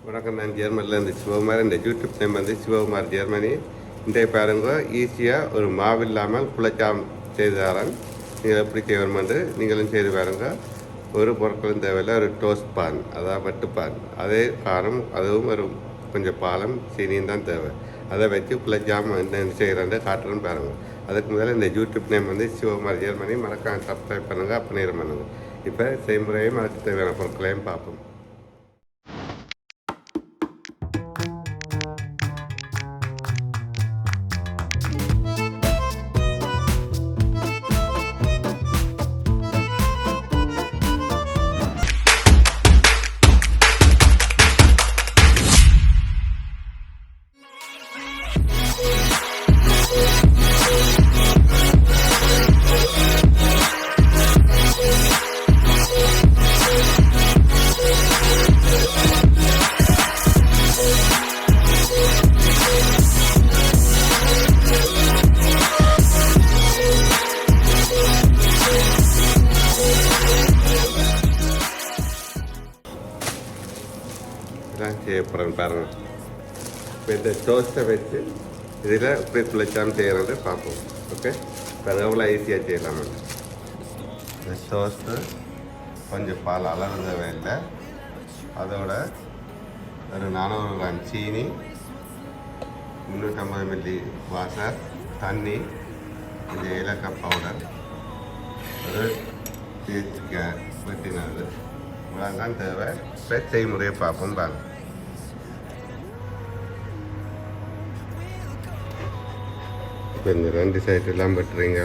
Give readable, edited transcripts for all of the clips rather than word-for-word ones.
வணக்கம். நான் ஜெர்மனிலேருந்து சிவகுமார். இந்த யூடியூப் நேம் வந்து சிவகுமார் ஜெர்மனி. இன்றைய பாருங்க, ஈஸியாக ஒரு மாவு இல்லாமல் குலச்சாம் செய்து தரேன். நீங்கள் எப்படி செய்யணுமென்று நீங்களும் செய்து பாருங்க. ஒரு பொருட்களும் தேவையில்லை. ஒரு டோஸ்ட் பான், அதாவது வட்டுப்பான், அதே காரம், அதுவும் ஒரு கொஞ்சம் பாலம் சீனியும் தான் தேவை. அதை வச்சு குலச்சாம் என்ன செய்கிறேன்னு காட்டுறேன்னு பாருங்கள். அதுக்கு முதல்ல இந்த யூடியூப் நேம் வந்து சிவகுமார் ஜெர்மனி. மறக்காம சப்ஸ்கிரைப் பண்ணுங்கள், அப்போ நேரம் பண்ணுங்கள். இப்போ செய்முறையும் அதுக்கு தேவையான பொருட்களையும் பார்ப்போம். செய்யப்படுறேன் பாருங்கள். இப்போ இந்த டோஸ்ட்டை வச்சு இதில் எப்படி குளிச்சாமல் செய்கிறது பார்ப்போம். ஓகே, இப்போ அது எவ்வளோ ஈஸியாக செய்யலாமா? இந்த டோஸ்ட்டு கொஞ்சம் பால் அளவு தேவையில்லை. அதோட ஒரு 400 கிராம் சீனி, 350 மில்லி வாசர், தண்ணி, கொஞ்சம் ஏலக்காய் பவுடர், ஒரு தேய்ச்சிக்காய் வெட்டினது, இவ்வளோ தான் தேவை. இப்போ செய்முறையை பார்ப்போம் பாருங்க. இப்போ இந்த 2 சைடெல்லாம் வெட்டுறீங்க.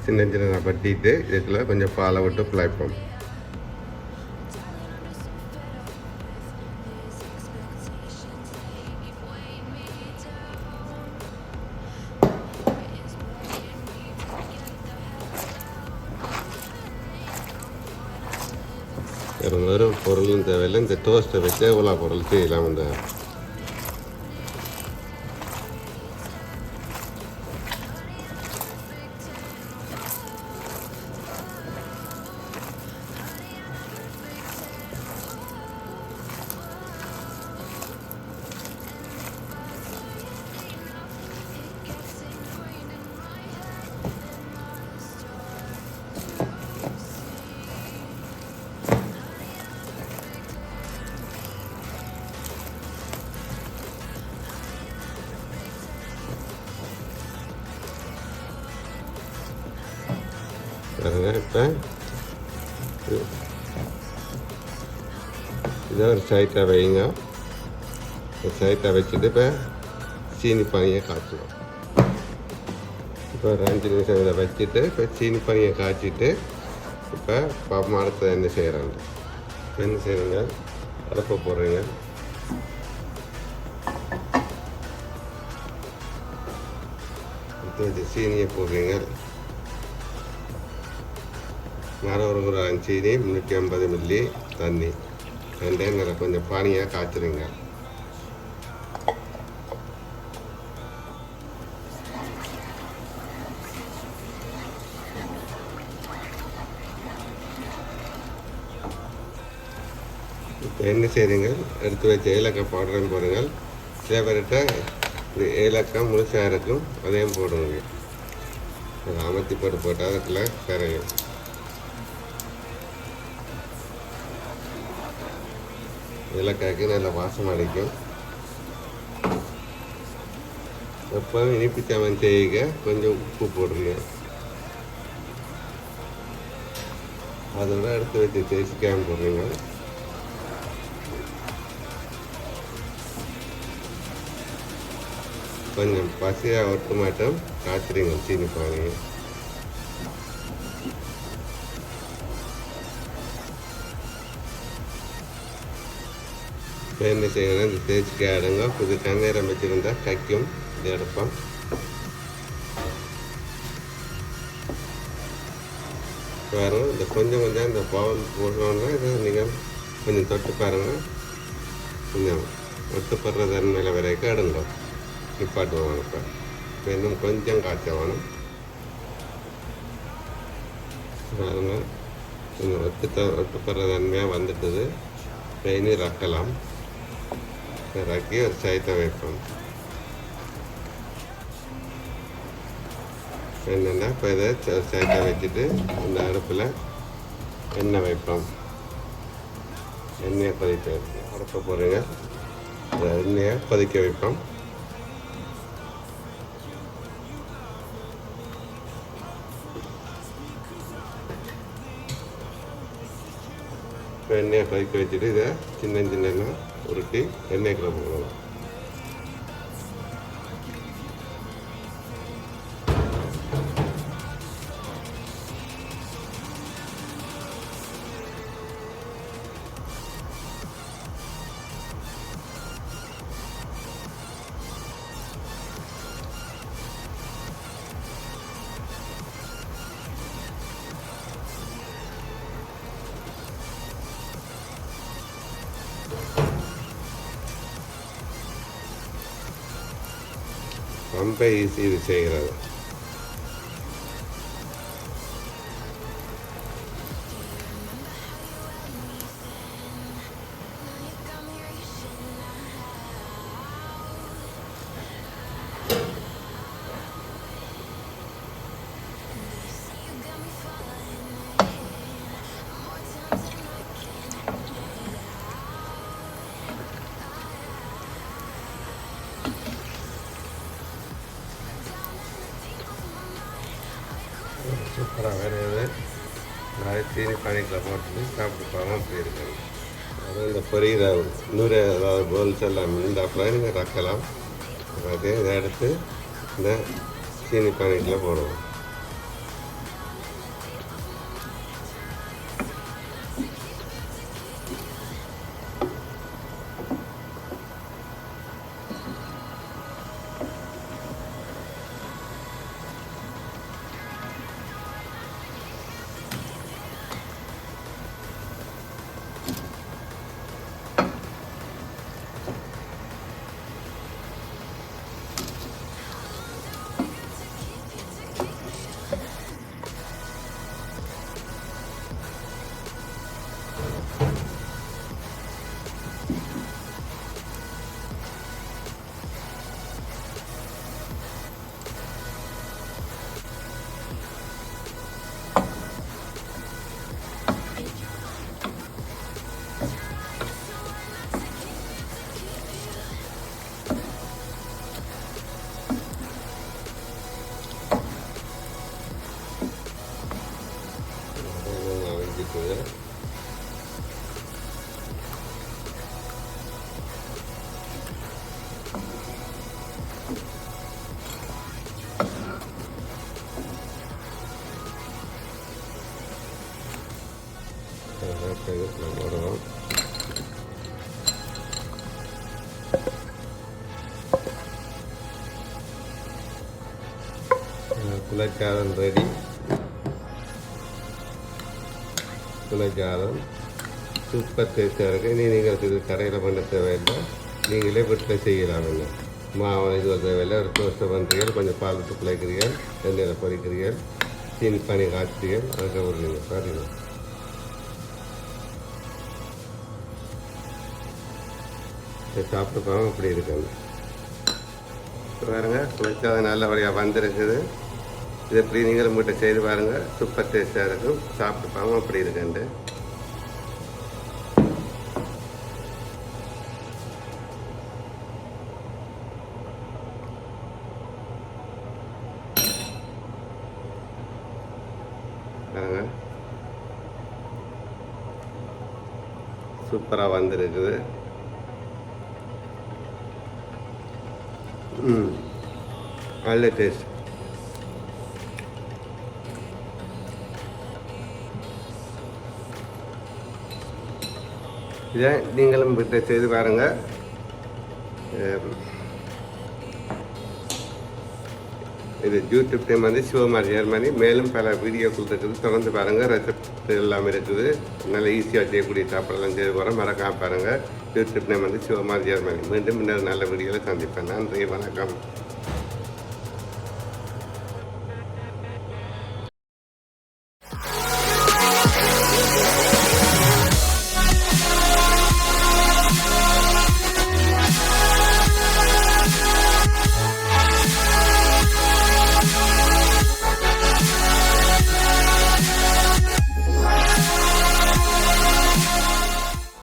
சின்ன சின்ன பட்டிட்டு இதில் கொஞ்சம் பாலை விட்டு பிழைப்போம். வேறு பொருளும் தேவையில்லை. இந்த டோஸ்ட்டை வச்சு எவ்வளோ பொருள் செய்யலாம். இந்த இப்போ இதை ஒரு சைட்டாக வைங்க. சைட்டாக வச்சுட்டு இப்போ சீனி பனியை காய்ச்சணும். இப்போ ஒரு 5 நிமிஷம் இதை வச்சுட்டு இப்போ சீனி பனியை காய்ச்சிட்டு இப்போ பாப்பா அடுத்த என்ன செய்கிறாங்க. என்ன செய்கிறீங்க, அடுப்பை போடுறீங்க. இப்போ சீனியை போடுறீங்க. ஒரு கிராம் சீனி, 350 மில்லி தண்ணி, 2 கொஞ்சம் பானியாக காய்ச்சிருங்க. இப்போ என்ன செய்யுங்க, எடுத்து வச்ச ஏலக்காய் பவுடரையும் போடுங்க. சேவர்கிட்ட இந்த ஏலக்காய் முழுசாக இருக்கும், அதையும் போடுங்க. அமர்த்தி போட்டால் அதுக்குள்ள கரையும். ஏலக்காய்க்கு நல்ல வாசம் அடிக்கும். எப்போ இனிப்பு சாமன் செய்யுங்க, கொஞ்சம் உப்பு போடுங்க. அதோட எடுத்து வச்சு தேய்ச்சிக்காமல் போடுறீங்க. கொஞ்சம் பசியாக ஒட்டு மட்டும் காய்ச்சிடுங்க சீனி பானி. இப்போ என்ன செய்யணும், இந்த தேய்ச்சிக்கு ஆடுங்க. புது தண்ணீரம் வச்சுருந்தா கைக்கும் இது எடுப்போம். பாருங்கள், இந்த கொஞ்சம் இந்த பவுல் போடுறோன்னா இதை நீங்கள் கொஞ்சம் தொட்டு பாருங்கள். கொஞ்சம் ஒட்டுப்படுற தன்மையில் வரைக்கும் எடுங்க, நிப்பாட்டுவோம். இப்போ இன்னும் கொஞ்சம் காய்ச்ச வேணும். பாருங்கள், கொஞ்சம் ஒட்டுப்படுற தன்மையாக வந்துட்டுது. இப்போ இனி ரக்கலாம். ரக்கி ஒரு சைத்தை வைப்போம். என்னென்னா இப்போ இதை சைட்டை வச்சுட்டு இந்த அடுப்பில் எண்ணெய் வைப்போம். எண்ணெயை கொதிக்க அடுப்ப போடுங்க. இந்த எண்ணெயை கொதிக்க வைப்போம். இப்போ எண்ணெயை கொதிக்க வச்சுட்டு இதை சின்ன சின்ன உருட்டி எண்ணெய்க்குள்ள போடணும். ரொம்ப ஈஸி இது செய்கிறது. சூப்பராக வேறு சீனி பானிக்கில் போட்டு சாப்பிட்டு போகாமல் அப்படி இருக்காங்க. அதுவும் இந்த பொரியிற நூறு ஏதாவது போல்ஸ் எல்லாம் இருந்தாப்புல நீங்கள் ரக்கலாம். அதே இதை எடுத்து இந்த சீனி பானிக்கில் போடுவோம். போடுவோம். குலச்சாதம் ரெடி. குலச்சாதம் சூப்பர் டேஸ்ட்டாக இருக்குது. நீங்கள் இது கடையில் பண்ண தேவையில்லை, நீங்களே வீட்டில் செய்யலாம். என்ன மாவு இது தேவையில்லை. ஒரு தோசை பண்ணுறீர்கள், கொஞ்சம் பால் விட்டு பிழைக்கிறீர்கள், எண்ணெயில் பொரிக்கிறீர்கள், சீனி பானி காய்ச்சிகள், அதுக்கு ஒரு நீங்கள் பாருங்கள். சாப்பிட்டு போகாமல் அப்படி இருக்காங்க. பாருங்கள், குலச்சாதம் நல்லபடியாக வந்திருக்குது. இது எப்படி நீங்களும் வீட்டை செய்து பாருங்கள், சூப்பர் டேஸ்ட்டாக இருக்கும். சாப்பிட்டு போகாமல் அப்படி இருக்குண்டு. பாருங்கள், சூப்பராக வந்திருக்குது. நல்ல டேஸ்ட். இதை நீங்களும் வீட்டை செய்து பாருங்கள். இது யூடியூப் டைம் வந்து சிவகுமார் ஜெர்மனி. மேலும் பல வீடியோக்கள் இருக்குது, தொடர்ந்து பாருங்கள். ரெசிப்ட் எல்லாமே இருக்குது, நல்ல ஈஸியாக செய்யக்கூடிய சாப்பாடெல்லாம் செய்து போகிறோம். மறக்காம பாருங்கள். யூடியூப் நேம் வந்து சிவகுமார் ஜெர்மனி. மீண்டும் இன்னொரு நல்ல வீடியோவில் சந்திப்பேன். நன்றி, வணக்கம்.